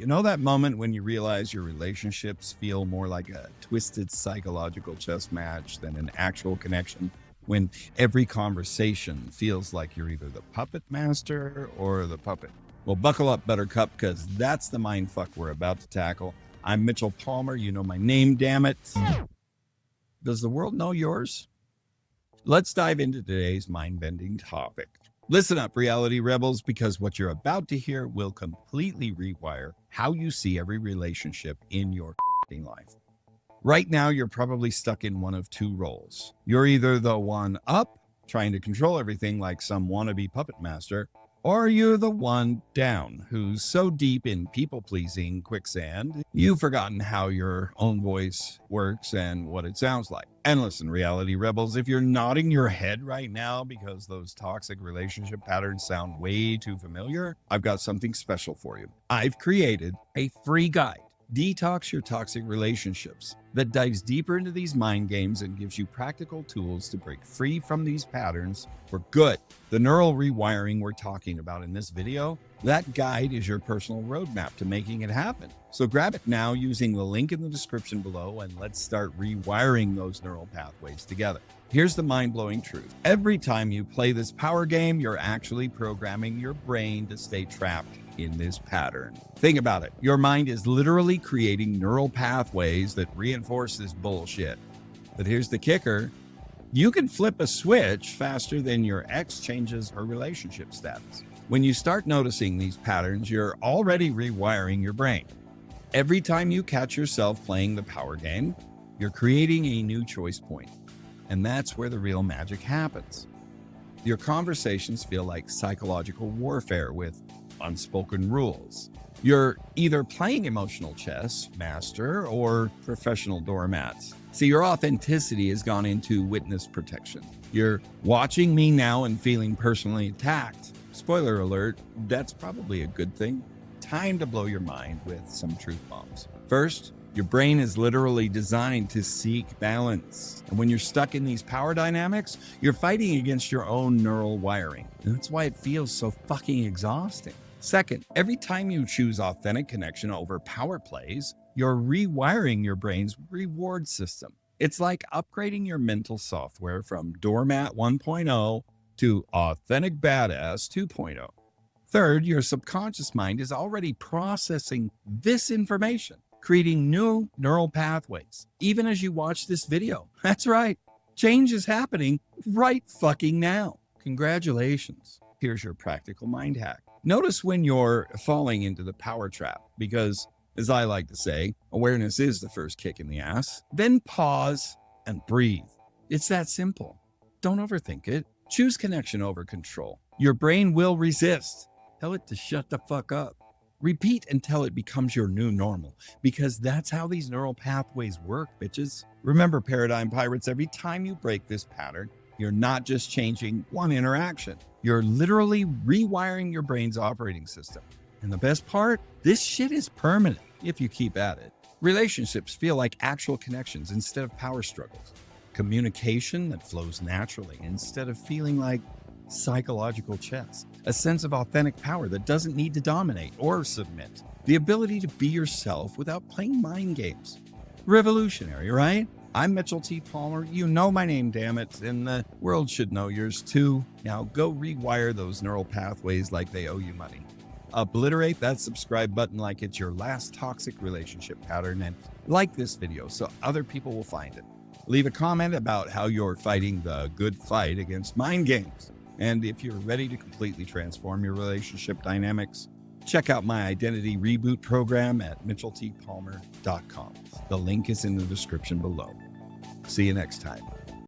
You know that moment when you realize your relationships feel more like a twisted psychological chess match than an actual connection? When every conversation feels like you're either the puppet master or the puppet? Well, buckle up, Buttercup, because that's the mindfuck we're about to tackle. I'm Mitchell Palmer. You know my name, damn it. Does the world know yours? Let's dive into today's mind-bending topic. Listen up, reality rebels, because what you're about to hear will completely rewire how you see every relationship in your life. Right now, you're probably stuck in one of two roles. You're either the one up, trying to control everything like some wannabe puppet master, or you're the one down, who's so deep in people-pleasing quicksand, you've forgotten how your own voice works and what it sounds like. And listen, reality rebels, if you're nodding your head right now because those toxic relationship patterns sound way too familiar, I've got something special for you. I've created a free guide, Detox Your Toxic Relationships, that dives deeper into these mind games and gives you practical tools to break free from these patterns for good. The neural rewiring we're talking about in this video, that guide is your personal roadmap to making it happen. So grab it now using the link in the description below, and let's start rewiring those neural pathways together. Here's the mind-blowing truth. Every time you play this power game, you're actually programming your brain to stay trapped in this pattern. Think about it. Your mind is literally creating neural pathways that reinforce this bullshit. But here's the kicker. You can flip a switch faster than your ex changes her relationship status. When you start noticing these patterns, you're already rewiring your brain. Every time you catch yourself playing the power game, you're creating a new choice point. And that's where the real magic happens. Your conversations feel like psychological warfare with unspoken rules. You're either playing emotional chess, master, or professional doormats. See, your authenticity has gone into witness protection. You're watching me now and feeling personally attacked. Spoiler alert, that's probably a good thing. Time to blow your mind with some truth bombs. First, your brain is literally designed to seek balance. And when you're stuck in these power dynamics, you're fighting against your own neural wiring. And that's why it feels so fucking exhausting. Second, every time you choose authentic connection over power plays, you're rewiring your brain's reward system. It's like upgrading your mental software from Doormat 1.0 to Authentic Badass 2.0. Third, your subconscious mind is already processing this information, creating new neural pathways, even as you watch this video. That's right. Change is happening right fucking now. Congratulations. Here's your practical mind hack. Notice when you're falling into the power trap, because, as I like to say, awareness is the first kick in the ass. Then pause and breathe. It's that simple. Don't overthink it. Choose connection over control. Your brain will resist. Tell it to shut the fuck up. Repeat until it becomes your new normal, because that's how these neural pathways work, bitches. Remember, Paradigm Pirates, every time you break this pattern, you're not just changing one interaction. You're literally rewiring your brain's operating system. And the best part, this shit is permanent if you keep at it. Relationships feel like actual connections instead of power struggles. Communication that flows naturally instead of feeling like psychological chess. A sense of authentic power that doesn't need to dominate or submit. The ability to be yourself without playing mind games. Revolutionary, right? I'm Mitchell T. Palmer. You know my name, damn it, and the world should know yours too. Now go rewire those neural pathways like they owe you money. Obliterate that subscribe button like it's your last toxic relationship pattern, and like this video so other people will find it. Leave a comment about how you're fighting the good fight against mind games. And if you're ready to completely transform your relationship dynamics, check out my identity reboot program at mitchelltpalmer.com. The link is in the description below. See you next time.